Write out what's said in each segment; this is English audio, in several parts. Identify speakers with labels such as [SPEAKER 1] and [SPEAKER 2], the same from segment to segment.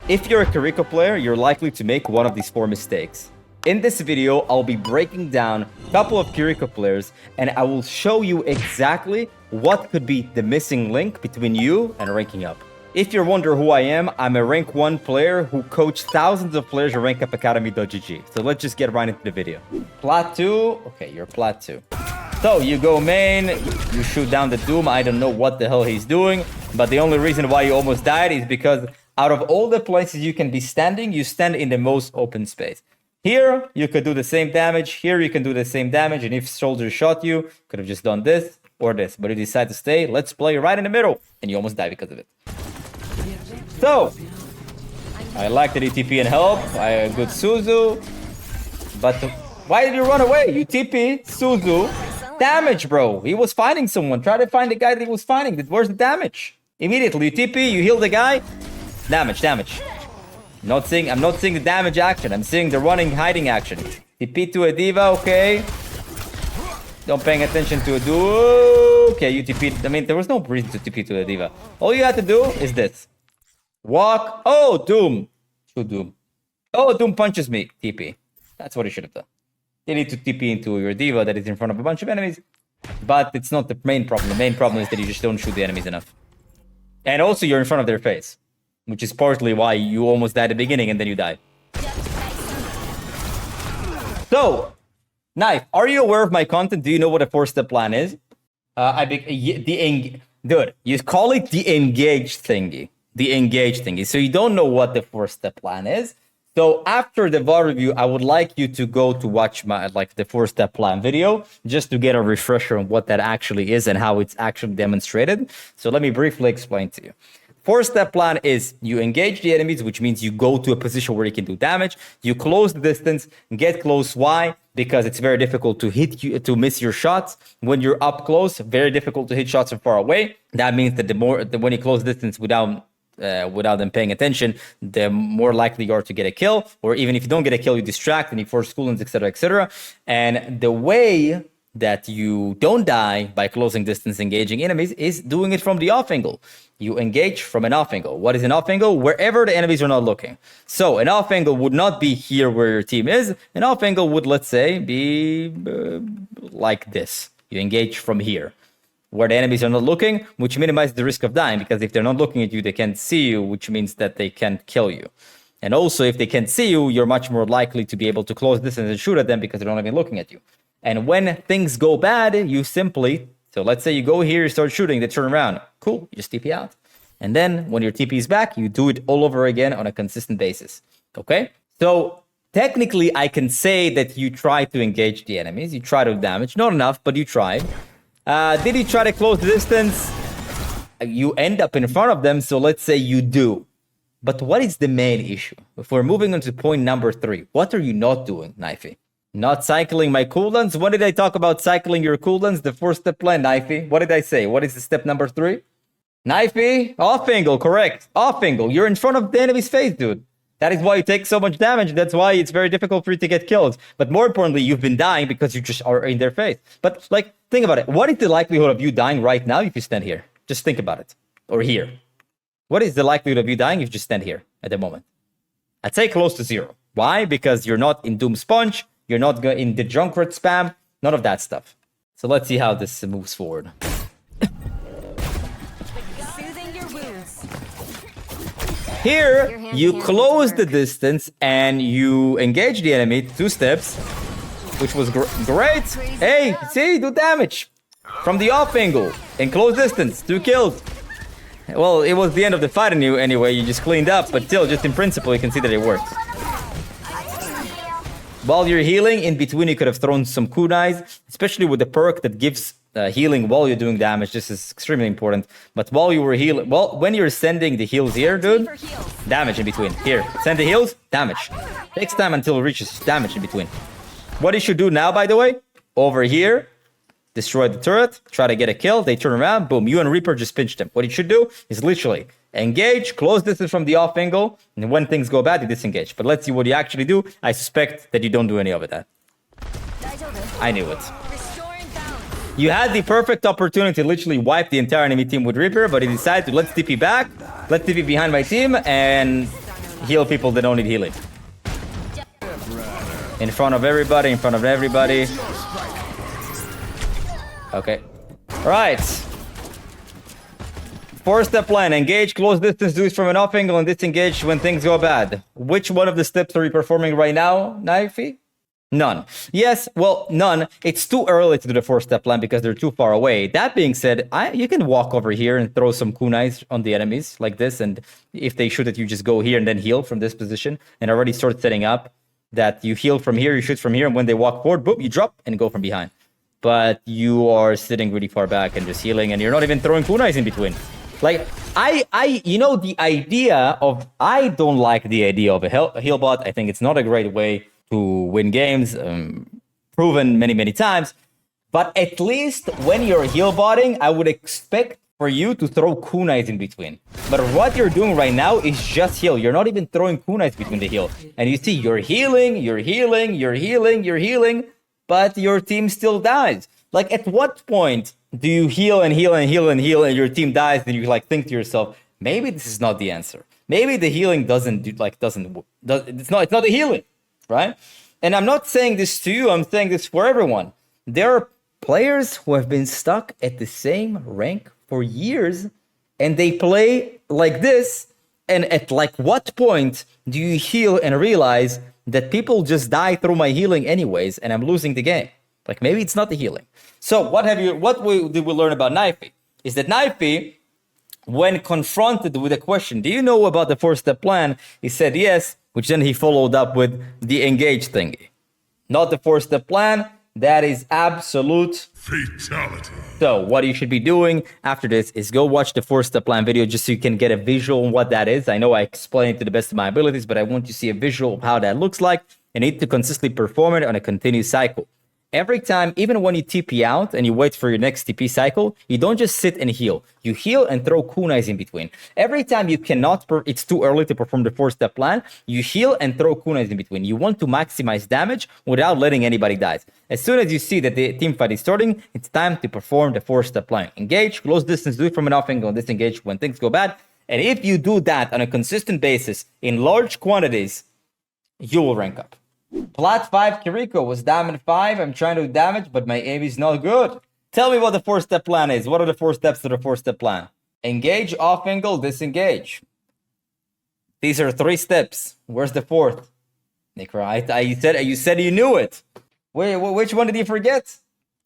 [SPEAKER 1] If you're a Kiriko player, you're likely to make one of these 4 mistakes. In this video, I'll be breaking down a couple of Kiriko players, and I will show you exactly what could be the missing link between you and ranking up. If you're wondering who I am, I'm a rank 1 player who coached thousands of players at rankupacademy.gg. So let's just get right into the video. Plat 2. Okay, you're plat 2. So you go main, you shoot down the Doom. I don't know what the hell he's doing, but the only reason why you almost died is because out of all the places you can be standing, you stand in the most open space. Here, you could do the same damage. Here, you can do the same damage. And if soldier shot you, could have just done this or this. But you decide to stay. Let's play right in the middle. And you almost die because of it. So, I like the TP and help. I a good Suzu. But why did you run away? You TP, Suzu. Damage, bro. He was fighting someone. Try to find the guy that he was fighting. Where's the damage? Immediately, you TP, you heal the guy. Damage. I'm not seeing the damage action. I'm seeing the running, hiding action. TP to a diva, okay. Don't paying attention to a duo. Okay, you TP. I mean, there was no reason to TP to a diva. All you had to do is this. Walk. Oh, Doom. Shoot Doom. Oh, Doom punches me. TP. That's what you should have done. You need to TP into your diva that is in front of a bunch of enemies. But it's not the main problem. The main problem is that you just don't shoot the enemies enough. And also, you're in front of their face. Which is partly why you almost died at the beginning and then you died. So, Knife, are you aware of my content? Do you know what a 4-step plan is? Dude, you call it the engage thingy. The engage thingy. So you don't know what the 4-step plan is. So after the VOD review, I would like you to go to watch my the 4-step plan video just to get a refresher on what that actually is and how it's actually demonstrated. So let me briefly explain to you. 4-step plan is you engage the enemies, which means you go to a position where you can do damage. You close the distance, get close. Why? Because it's very difficult to hit you, to miss your shots. When you're up close, very difficult to hit shots from far away. That means that when you close distance without them paying attention, the more likely you are to get a kill. Or even if you don't get a kill, you distract and you force cooldowns, etc., etc. And the way that you don't die by closing distance engaging enemies is doing it from the off angle. You engage from an off angle. What is an off angle? Wherever the enemies are not looking. So an off angle would not be here where your team is. An off angle would, let's say, be like this. You engage from here, where the enemies are not looking, which minimizes the risk of dying, because if they're not looking at you, they can't see you, which means that they can't kill you. And also, if they can't see you, you're much more likely to be able to close distance and shoot at them because they're not even looking at you. And when things go bad, you simply, so let's say you go here, you start shooting, they turn around. Cool, you just TP out. And then when your TP is back, you do it all over again on a consistent basis. Okay? So technically, I can say that you try to engage the enemies. You try to damage. Not enough, but you tried. Did you try to close the distance? You end up in front of them, so let's say you do. But what is the main issue? If we're moving on to point number 3, what are you not doing, Knifey? Not cycling my cooldowns? When did I talk about cycling your cooldowns? The 4-step plan, Knifey. What did I say? What is the step number 3? Knifey, off angle, correct. Off angle. You're in front of the enemy's face, dude. That is why you take so much damage. That's why it's very difficult for you to get kills. But more importantly, you've been dying because you just are in their face. But like, think about it. What is the likelihood of you dying right now if you stand here? Just think about it. Or here. What is the likelihood of you dying if you just stand here at the moment? I'd say close to 0. Why? Because you're not in Doom Sponge. You're not in the Junkrat spam. None of that stuff. So let's see how this moves forward. Here, you close the distance and you engage the enemy 2 steps, which was great. Hey, see, do damage from the off angle and close distance, 2 kills. Well, it was the end of the fight anyway. You just cleaned up, but still, just in principle, you can see that it works. While you're healing, in between, you could have thrown some kunais, especially with the perk that gives healing while you're doing damage. This is extremely important. But while you were healing, well, when you're sending the heals here, dude, damage in between. Here, send the heals, damage. Takes time until it reaches damage in between. What you should do now, by the way, over here, destroy the turret, try to get a kill, they turn around, boom, you and Reaper just pinched them. What you should do is literally engage, close distance from the off angle, and when things go bad, you disengage. But let's see what you actually do. I suspect that you don't do any of that. I knew it. You had the perfect opportunity to literally wipe the entire enemy team with Reaper, but he decided to let's TP back, let's TP behind my team, and heal people that don't need healing. In front of everybody, in front of everybody. Okay. Right. 4-step plan. Engage, close distance, do it from an off angle, and disengage when things go bad. Which one of the steps are you performing right now, Knifey? None. Yes, well, none. It's too early to do the 4-step plan because they're too far away. That being said, you can walk over here and throw some kunais on the enemies like this, and if they shoot at you, just go here and then heal from this position, and already start setting up that you heal from here, you shoot from here, and when they walk forward, boom, you drop and go from behind. But you are sitting really far back and just healing, and you're not even throwing kunais in between. Like, you know, the idea of, I don't like the idea of a healbot. I think it's not a great way to win games, proven many, many times. But at least when you're healbotting, I would expect for you to throw kunais in between. But what you're doing right now is just heal. You're not even throwing kunais between the heal. And you see, you're healing, you're healing, you're healing, you're healing, but your team still dies. Like, at what point do you heal and heal and heal and heal and your team dies and you like think to yourself, maybe this is not the answer. Maybe the healing it's not the healing, right? And I'm not saying this to you, I'm saying this for everyone. There are players who have been stuck at the same rank for years and they play like this. And at like what point do you heal and realize that people just die through my healing anyways and I'm losing the game? Like, maybe it's not the healing. So what did we learn about Knifey? Is that Knifey, when confronted with a question, do you know about the 4-step plan? He said yes, which then he followed up with the engage thingy. Not the 4-step plan. That is absolute fatality. So what you should be doing after this is go watch the 4-step plan video just so you can get a visual on what that is. I know I explained it to the best of my abilities, but I want you to see a visual of how that looks like and need to consistently perform it on a continuous cycle. Every time, even when you TP out and you wait for your next TP cycle, you don't just sit and heal. You heal and throw kunais in between. Every time you cannot, it's too early to perform the 4-step plan, you heal and throw kunais in between. You want to maximize damage without letting anybody die. As soon as you see that the team fight is starting, it's time to perform the 4-step plan. Engage, close distance, do it from an off angle, disengage when things go bad. And if you do that on a consistent basis in large quantities, you will rank up. Plat 5 Kiriko was diamond 5. I'm trying to do damage, but my aim is not good. Tell me what the 4-step plan is. What are the 4 steps to the 4-step plan? Engage, off angle, disengage. These are 3 steps. Where's the 4th? Nikra, you said you knew it. Wait, which one did you forget?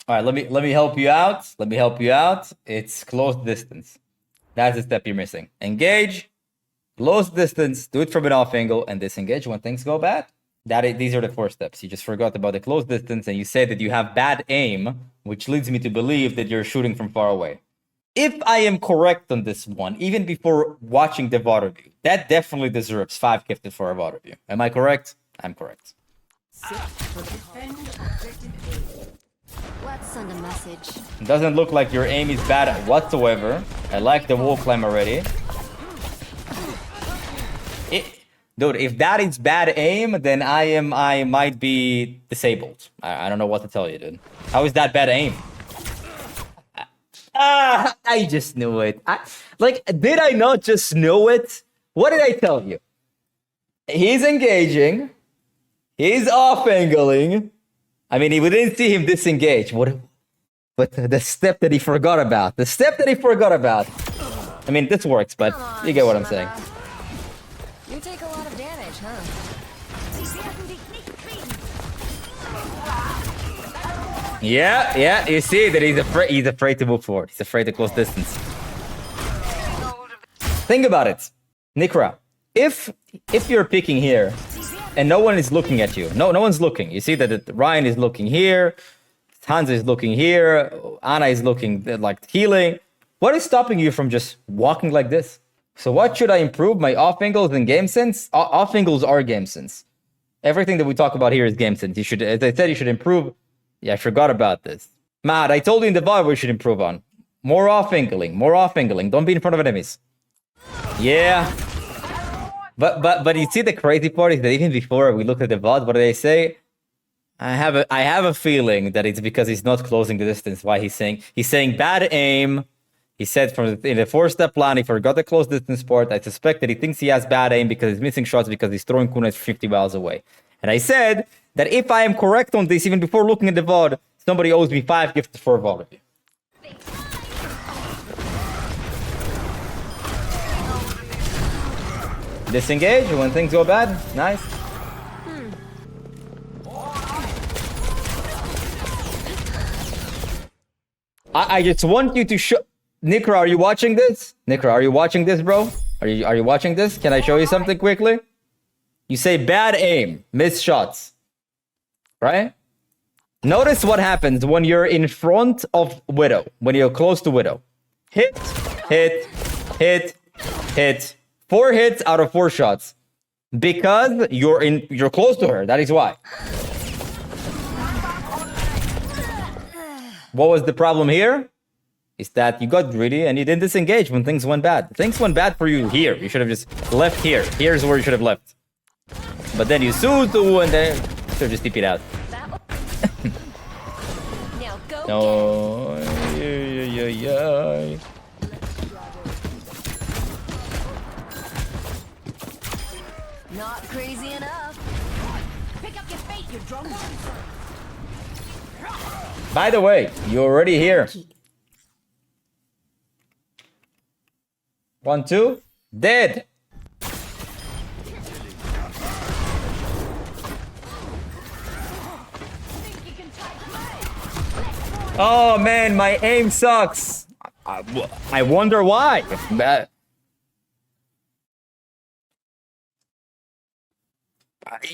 [SPEAKER 1] All right, let me help you out. Let me help you out. It's close distance. That's the step you're missing. Engage, close distance, do it from an off angle, and disengage when things go bad. These are the 4 steps. You just forgot about the close distance and you said that you have bad aim, which leads me to believe that you're shooting from far away. If I am correct on this one, even before watching the VOD review, that definitely deserves 5 gifted for a VOD review. Am I correct? I'm correct.
[SPEAKER 2] Let's send a message.
[SPEAKER 1] It doesn't look like your aim is bad whatsoever. I like the wall climb already. Dude, if that is bad aim, then I might be disabled. I don't know what to tell you, dude. How is that bad aim? I just knew it. Did I not just know it? What did I tell you? He's engaging. He's off-angling. I mean, we didn't see him disengage. But the step that he forgot about. The step that he forgot about. I mean, this works, but you get what I'm saying.
[SPEAKER 2] You take a lot of damage, huh?
[SPEAKER 1] Yeah, you see that he's afraid to move forward. He's afraid to close distance. Think about it. Nikra, if you're picking here and no one is looking at you, no one's looking. You see that Ryan is looking here, Hans is looking here, Anna is looking like healing. What is stopping you from just walking like this? So what should I improve? My off angles and game sense? Off angles are game sense. Everything that we talk about here is game sense. You should, as I said, you should improve. Yeah, I forgot about this. Matt, I told you in the VOD we should improve on. More off angling. Don't be in front of enemies. Yeah. But you see the crazy part is that even before we looked at the VOD, what did they say? I have a feeling that it's because he's not closing the distance. Why he's saying bad aim. He said in the 4-step plan, he forgot the close distance part. I suspect that he thinks he has bad aim because he's missing shots because he's throwing kunais 50 miles away. And I said that if I am correct on this, even before looking at the VOD, somebody owes me 5 gifts for a VOD review. Disengage when things go bad. Nice. I just want you to show... Nikra, are you watching this? Nikra, are you watching this, bro? Are you watching this? Can I show you something quickly? You say bad aim, missed shots. Right? Notice what happens when you're in front of Widow, when you're close to Widow. Hit, hit, hit, hit. 4 hits out of 4 shots. Because you're close to her. That is why. What was the problem here? Is that you got greedy and you didn't disengage when things went bad. Things went bad for you here. You should have just left here. Here's where you should have left. But then you Suzu and then you should have just TP'd out.
[SPEAKER 2] Now go.
[SPEAKER 1] No. Yeah.
[SPEAKER 2] Not crazy enough. Pick up your fate, you drunk.
[SPEAKER 1] By the way, you're already here. 1, 2. Dead. Oh man, my aim sucks. I wonder why.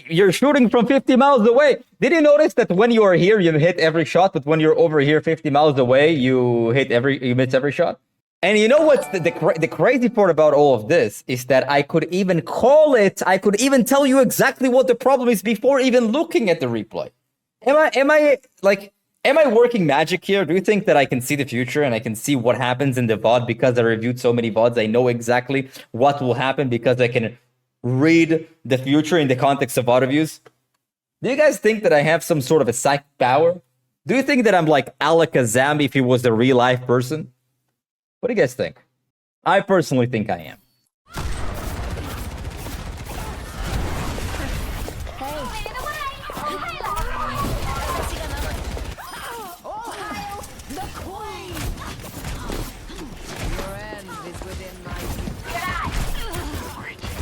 [SPEAKER 1] You're shooting from 50 miles away. Did you notice that when you are here, you hit every shot, but when you're over here 50 miles away, you miss every shot? And you know what's the crazy part about all of this is that I could even call it. I could even tell you exactly what the problem is before even looking at the replay. Am I working magic here? Do you think that I can see the future and I can see what happens in the VOD because I reviewed so many VODs? I know exactly what will happen because I can read the future in the context of VOD reviews. Do you guys think that I have some sort of a psychic power? Do you think that I'm like Alakazam if he was a real life person? What do you guys think? I personally think I am.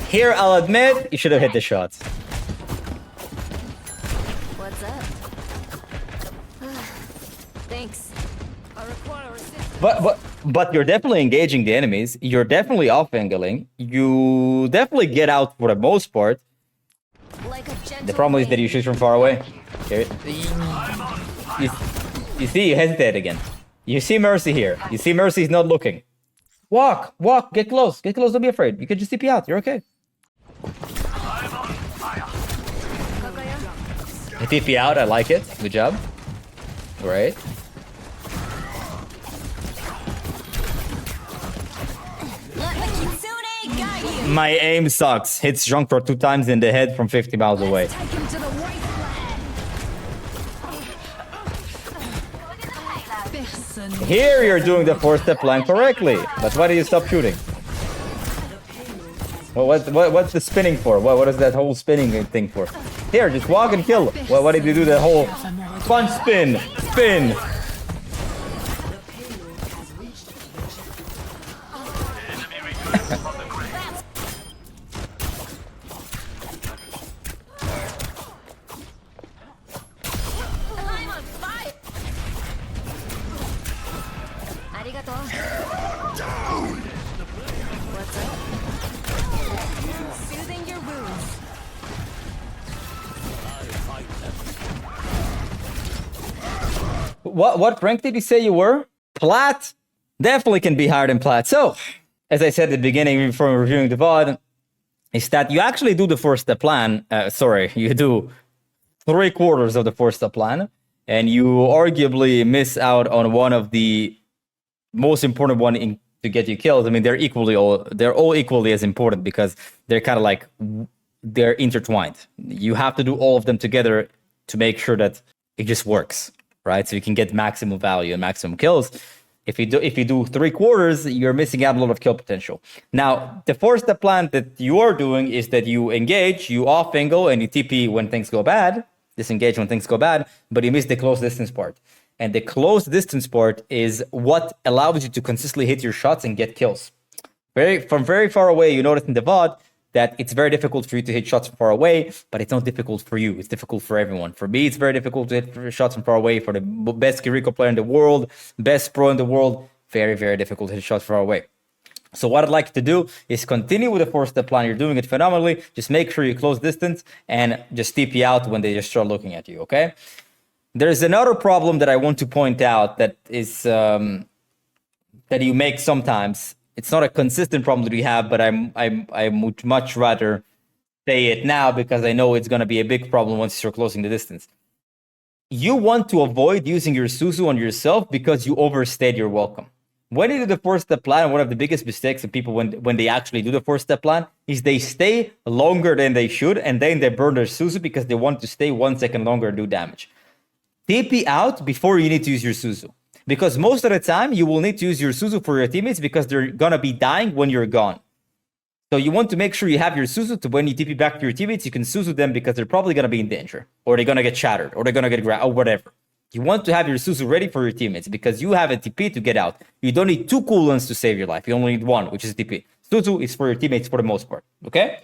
[SPEAKER 1] Here, I'll admit, you should have hit the shots.
[SPEAKER 2] What's up? Thanks. I require assistance.
[SPEAKER 1] But you're definitely engaging the enemies. You're definitely off-angling. You definitely get out for the most part.
[SPEAKER 2] Like a gentle
[SPEAKER 1] The problem is that you shoot from far away. Here, you see, you hesitate again. You see Mercy here. You see Mercy's not looking. Walk, get close, don't be afraid. You can just TP out, you're okay. I TP out, I like it. Good job. Great.
[SPEAKER 2] Let the Kitsune guide you.
[SPEAKER 1] My aim sucks. Hits Junkrat 2 times in the head from 50 miles away.
[SPEAKER 2] Take him to the wasteland.
[SPEAKER 1] Here you're doing the 4-step plan correctly. But why do you stop shooting? Well, what's the spinning for? What is that whole spinning thing for? Here, just walk and kill. Well, why did you do the whole punch spin? Spin.
[SPEAKER 2] I'm on fire. Arigato. What's up? Soothing your wounds.
[SPEAKER 1] What rank did you say you were? Plat? Definitely can be higher than Plat. So, as I said at the beginning before reviewing the VOD, is that you actually do the 4-step plan. You do 3/4 of the 4-step plan, and you arguably miss out on one of the most important one to get you kills. I mean, they're all equally as important because they're kind of like they're intertwined. You have to do all of them together to make sure that it just works, right? So you can get maximum value and maximum kills. If you do 3/4, you're missing out a lot of kill potential. Now, the 4-step plan that you are doing is that you engage, you off angle, and you TP when things go bad, disengage when things go bad, but you miss the close distance part. And the close distance part is what allows you to consistently hit your shots and get kills. From very far away, you notice in the VOD that it's very difficult for you to hit shots from far away, but it's not difficult for you. It's difficult for everyone. For me, it's very difficult to hit shots from far away. For the best Kiriko player in the world, best pro in the world, very, very difficult to hit shots far away. So what I'd like to do is continue with the 4-step plan. You're doing it phenomenally. Just make sure you close distance and just TP out when they just start looking at you, okay? There's another problem that I want to point out that is that you make sometimes. It's not a consistent problem that we have, but I would much rather say it now because I know it's going to be a big problem once you start closing the distance. You want to avoid using your Suzu on yourself because you overstayed your welcome. When you do the 4-step plan, one of the biggest mistakes of people when they actually do the 4-step plan is they stay longer than they should, and then they burn their Suzu because they want to stay 1 second longer and do damage. TP out before you need to use your Suzu. Because most of the time, you will need to use your Suzu for your teammates because they're going to be dying when you're gone. So you want to make sure you have your Suzu to when you TP back to your teammates, you can Suzu them because they're probably going to be in danger. Or they're going to get shattered. Or they're going to get grabbed. Or whatever. You want to have your Suzu ready for your teammates because you have a TP to get out. You don't need 2 cooldowns to save your life. You only need 1, which is TP. Suzu is for your teammates for the most part. Okay?